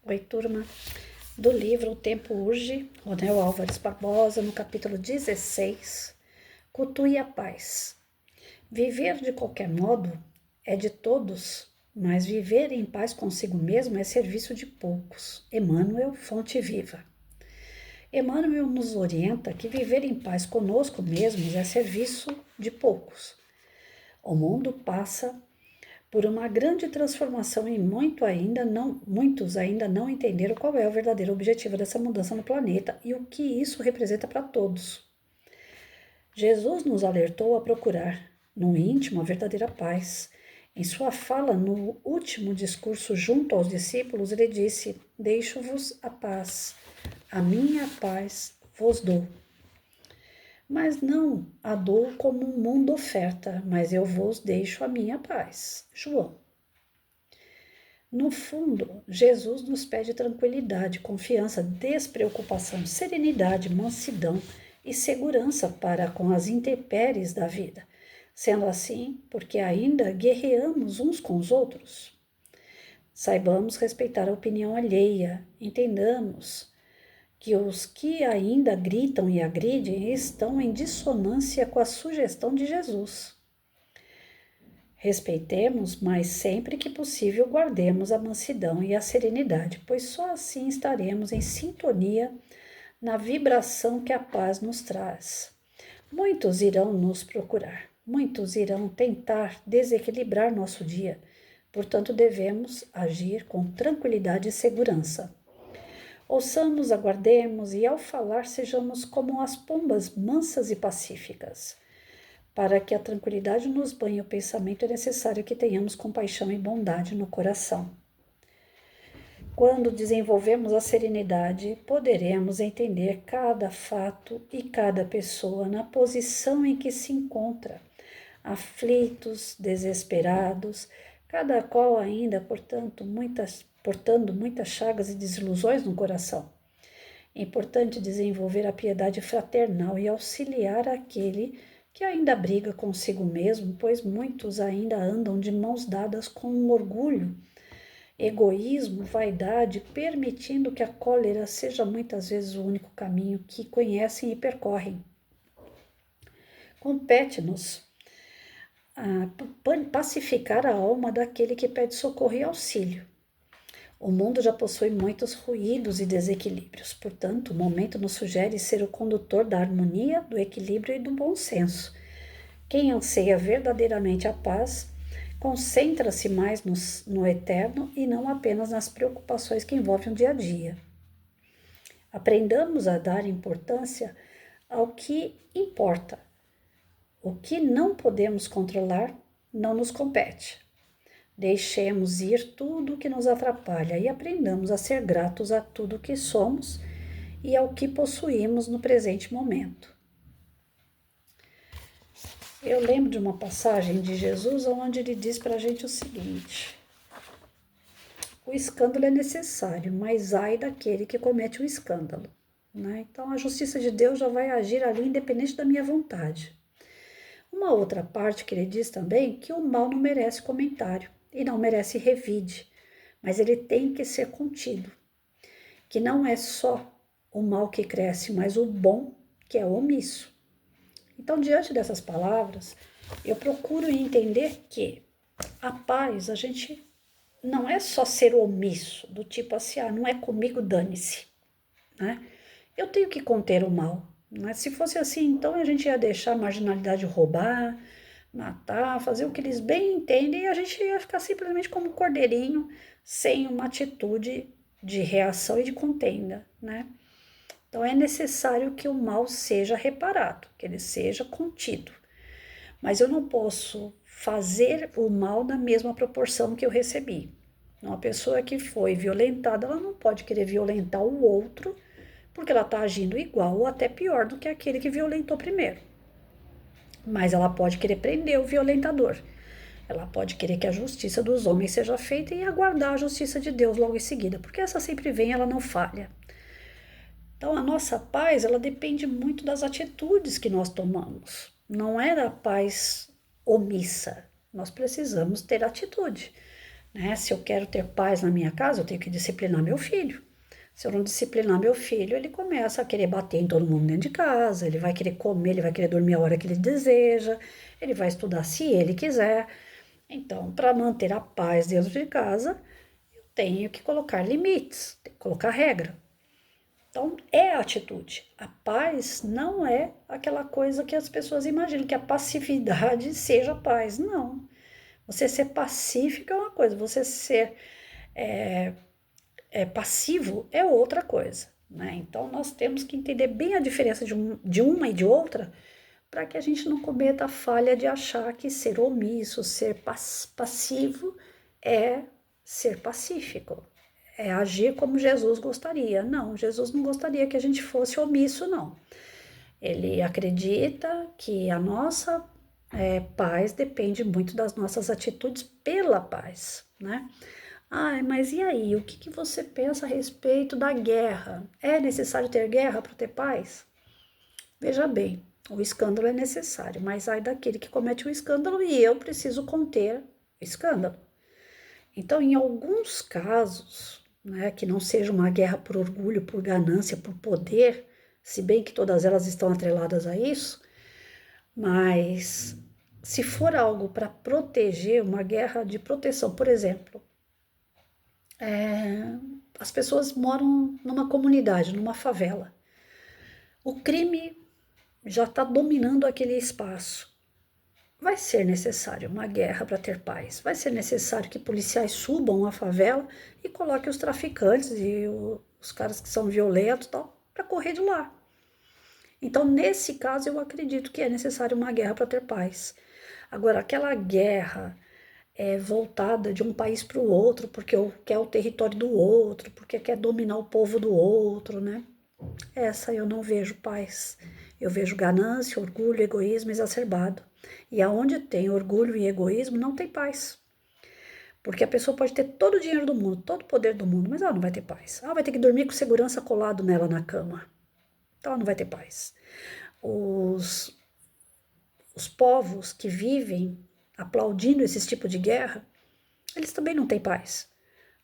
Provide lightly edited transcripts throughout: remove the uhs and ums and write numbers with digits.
Oi, turma, do livro O Tempo Urge, Ronel Álvares Barbosa, no capítulo 16, Cultue a Paz. Viver de qualquer modo é de todos, mas viver em paz consigo mesmo é serviço de poucos. Emmanuel, Fonte Viva. Emmanuel nos orienta que viver em paz conosco mesmos é serviço de poucos. O mundo passa por uma grande transformação e muitos ainda não entenderam qual é o verdadeiro objetivo dessa mudança no planeta e o que isso representa para todos. Jesus nos alertou a procurar, no íntimo, a verdadeira paz. Em sua fala, no último discurso junto aos discípulos, ele disse: "Deixo-vos a paz, a minha paz vos dou. Mas não a dou como o mundo oferta, mas eu vos deixo a minha paz." João. No fundo, Jesus nos pede tranquilidade, confiança, despreocupação, serenidade, mansidão e segurança para com as intempéries da vida. Sendo assim, porque ainda guerreamos uns com os outros. Saibamos respeitar a opinião alheia, entendamos que os que ainda gritam e agridem estão em dissonância com a sugestão de Jesus. Respeitemos, mas sempre que possível guardemos a mansidão e a serenidade, pois só assim estaremos em sintonia na vibração que a paz nos traz. Muitos irão nos procurar, muitos irão tentar desequilibrar nosso dia, portanto devemos agir com tranquilidade e segurança. Ouçamos, aguardemos e ao falar sejamos como as pombas mansas e pacíficas. Para que a tranquilidade nos banhe o pensamento, é necessário que tenhamos compaixão e bondade no coração. Quando desenvolvemos a serenidade, poderemos entender cada fato e cada pessoa na posição em que se encontra, aflitos, desesperados, cada qual ainda, portando muitas chagas e desilusões no coração. É importante desenvolver a piedade fraternal e auxiliar aquele que ainda briga consigo mesmo, pois muitos ainda andam de mãos dadas com um orgulho, egoísmo, vaidade, permitindo que a cólera seja muitas vezes o único caminho que conhecem e percorrem. Compete-nos pacificar a alma daquele que pede socorro e auxílio. O mundo já possui muitos ruídos e desequilíbrios, portanto, o momento nos sugere ser o condutor da harmonia, do equilíbrio e do bom senso. Quem anseia verdadeiramente a paz, concentra-se mais no eterno e não apenas nas preocupações que envolvem o dia a dia. Aprendamos a dar importância ao que importa. O que não podemos controlar não nos compete. Deixemos ir tudo o que nos atrapalha e aprendamos a ser gratos a tudo que somos e ao que possuímos no presente momento. Eu lembro de uma passagem de Jesus onde ele diz para a gente o seguinte: o escândalo é necessário, mas ai daquele que comete o escândalo. Né? Então a justiça de Deus já vai agir ali independente da minha vontade. Uma outra parte que ele diz também que o mal não merece comentário e não merece revide, mas ele tem que ser contido, que não é só o mal que cresce, mas o bom que é omisso. Então, diante dessas palavras, eu procuro entender que a paz, a gente não é só ser omisso, do tipo assim, não é comigo, dane-se, né? Eu tenho que conter o mal, né? Se fosse assim, então a gente ia deixar a marginalidade roubar, matar, fazer o que eles bem entendem e a gente ia ficar simplesmente como um cordeirinho, sem uma atitude de reação e de contenda, né? Então é necessário que o mal seja reparado, que ele seja contido. Mas eu não posso fazer o mal na mesma proporção que eu recebi. Uma pessoa que foi violentada, ela não pode querer violentar o outro, porque ela está agindo igual ou até pior do que aquele que violentou primeiro. Mas ela pode querer prender o violentador. Ela pode querer que a justiça dos homens seja feita e aguardar a justiça de Deus logo em seguida, porque essa sempre vem, ela não falha. Então a nossa paz, ela depende muito das atitudes que nós tomamos. Não é da paz omissa. Nós precisamos ter atitude. né? Se eu quero ter paz na minha casa, eu tenho que disciplinar meu filho. Se eu não disciplinar meu filho, ele começa a querer bater em todo mundo dentro de casa, ele vai querer comer, ele vai querer dormir a hora que ele deseja, ele vai estudar se ele quiser. Então, para manter a paz dentro de casa, eu tenho que colocar limites, tenho que colocar regra. Então, é a atitude. A paz não é aquela coisa que as pessoas imaginam, que a passividade seja paz. Não. Você ser pacífico é uma coisa, você ser passivo é outra coisa. Né? Então, nós temos que entender bem a diferença de uma e de outra, para que a gente não cometa a falha de achar que ser omisso, ser passivo é ser pacífico, é agir como Jesus gostaria. Não, Jesus não gostaria que a gente fosse omisso, não. Ele acredita que a nossa paz depende muito das nossas atitudes pela paz, né? Ai, mas e aí? O que você pensa a respeito da guerra? É necessário ter guerra para ter paz? Veja bem, o escândalo é necessário, mas ai daquele que comete o escândalo e eu preciso conter o escândalo. Então, em alguns casos, né, que não seja uma guerra por orgulho, por ganância, por poder, se bem que todas elas estão atreladas a isso, mas se for algo para proteger, uma guerra de proteção, por exemplo, as pessoas moram numa comunidade, numa favela. O crime já está dominando aquele espaço. Vai ser necessário uma guerra para ter paz. Vai ser necessário que policiais subam a favela e coloquem os traficantes e os caras que são violentos para correr de lá. Então, nesse caso, eu acredito que é necessário uma guerra para ter paz. Agora, aquela guerra voltada de um país para o outro, porque quer o território do outro, porque quer dominar o povo do outro, né? Essa eu não vejo paz. Eu vejo ganância, orgulho, egoísmo exacerbado. E aonde tem orgulho e egoísmo, não tem paz. Porque a pessoa pode ter todo o dinheiro do mundo, todo o poder do mundo, mas ela não vai ter paz. Ela vai ter que dormir com segurança colado nela na cama. Então ela não vai ter paz. Os povos que vivem aplaudindo esse tipo de guerra, eles também não têm paz.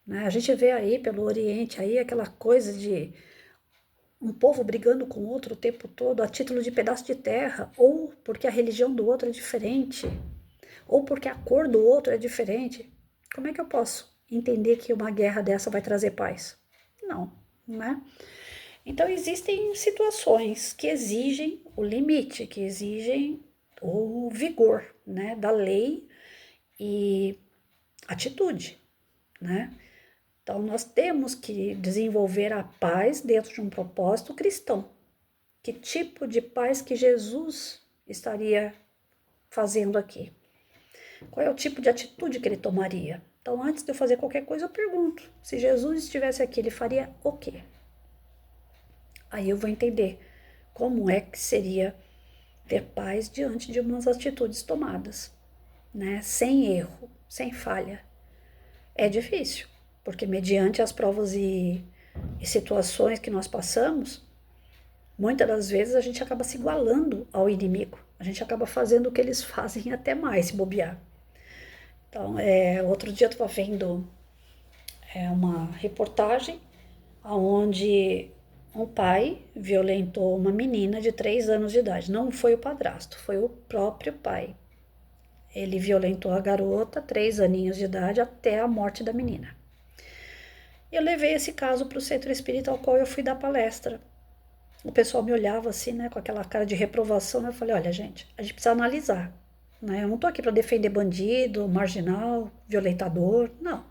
Né? A gente vê aí pelo Oriente aí aquela coisa de um povo brigando com o outro o tempo todo a título de pedaço de terra, ou porque a religião do outro é diferente, ou porque a cor do outro é diferente. Como é que eu posso entender que uma guerra dessa vai trazer paz? Não, né? Então existem situações que exigem o limite, que exigem o vigor, né, da lei e atitude, né? Então, nós temos que desenvolver a paz dentro de um propósito cristão. Que tipo de paz que Jesus estaria fazendo aqui? Qual é o tipo de atitude que ele tomaria? Então, antes de eu fazer qualquer coisa, eu pergunto: se Jesus estivesse aqui, ele faria o quê? Aí eu vou entender como é que seria ter paz diante de umas atitudes tomadas, né? Sem erro, sem falha. É difícil, porque mediante as provas e situações que nós passamos, muitas das vezes a gente acaba se igualando ao inimigo. A gente acaba fazendo o que eles fazem até mais, se bobear. Então, outro dia eu estava vendo uma reportagem onde um pai violentou uma menina de 3 anos de idade. Não foi o padrasto, foi o próprio pai. Ele violentou a garota, 3 aninhos de idade, até a morte da menina. Eu levei esse caso para o centro espírita ao qual eu fui dar palestra. O pessoal me olhava assim, né, com aquela cara de reprovação. Eu falei: olha, gente, a gente precisa analisar. Né? Eu não tô aqui para defender bandido, marginal, violentador, não.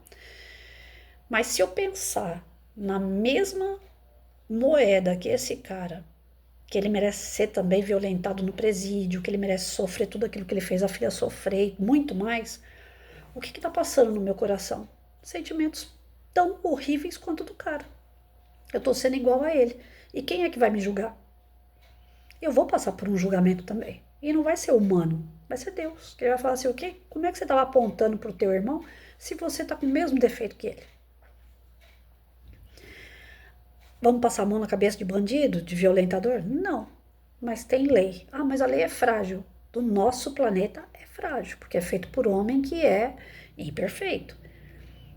Mas se eu pensar na mesma moeda que esse cara, que ele merece ser também violentado no presídio, que ele merece sofrer tudo aquilo que ele fez a filha sofrer, muito mais, o que está passando no meu coração? Sentimentos tão horríveis quanto do cara. Eu estou sendo igual a ele. E quem é que vai me julgar? Eu vou passar por um julgamento também. E não vai ser humano, vai ser Deus. Que ele vai falar assim: o quê? Como é que você estava apontando para o teu irmão se você está com o mesmo defeito que ele? Vamos passar a mão na cabeça de bandido, de violentador? Não. Mas tem lei. Ah, mas a lei é frágil. Do nosso planeta é frágil, porque é feito por homem que é imperfeito.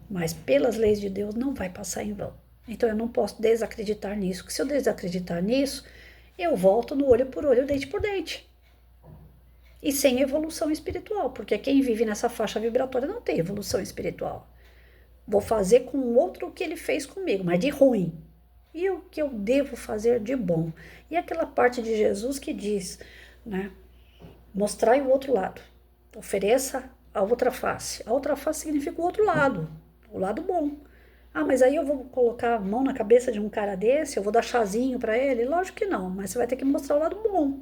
mas pelas leis de Deus não vai passar em vão. Então eu não posso desacreditar nisso, porque se eu desacreditar nisso, eu volto no olho por olho, dente por dente. E sem evolução espiritual, porque quem vive nessa faixa vibratória não tem evolução espiritual. Vou fazer com o outro o que ele fez comigo, mas de ruim. E o que eu devo fazer de bom? E aquela parte de Jesus que diz, né? Mostrai o outro lado. Ofereça a outra face. A outra face significa o outro lado, o lado bom. Ah, mas aí eu vou colocar a mão na cabeça de um cara desse, eu vou dar chazinho para ele? Lógico que não, mas você vai ter que mostrar o lado bom.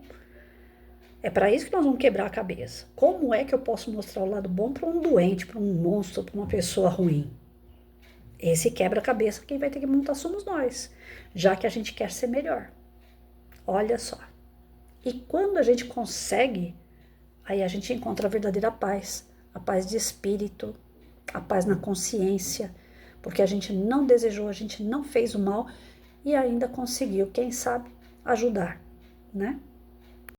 É para isso que nós vamos quebrar a cabeça. Como é que eu posso mostrar o lado bom para um doente, para um monstro, para uma pessoa ruim? Esse quebra-cabeça quem vai ter que montar somos nós, já que a gente quer ser melhor. Olha só. E quando a gente consegue, aí a gente encontra a verdadeira paz, a paz de espírito, a paz na consciência, porque a gente não desejou, a gente não fez o mal e ainda conseguiu, quem sabe, ajudar, né?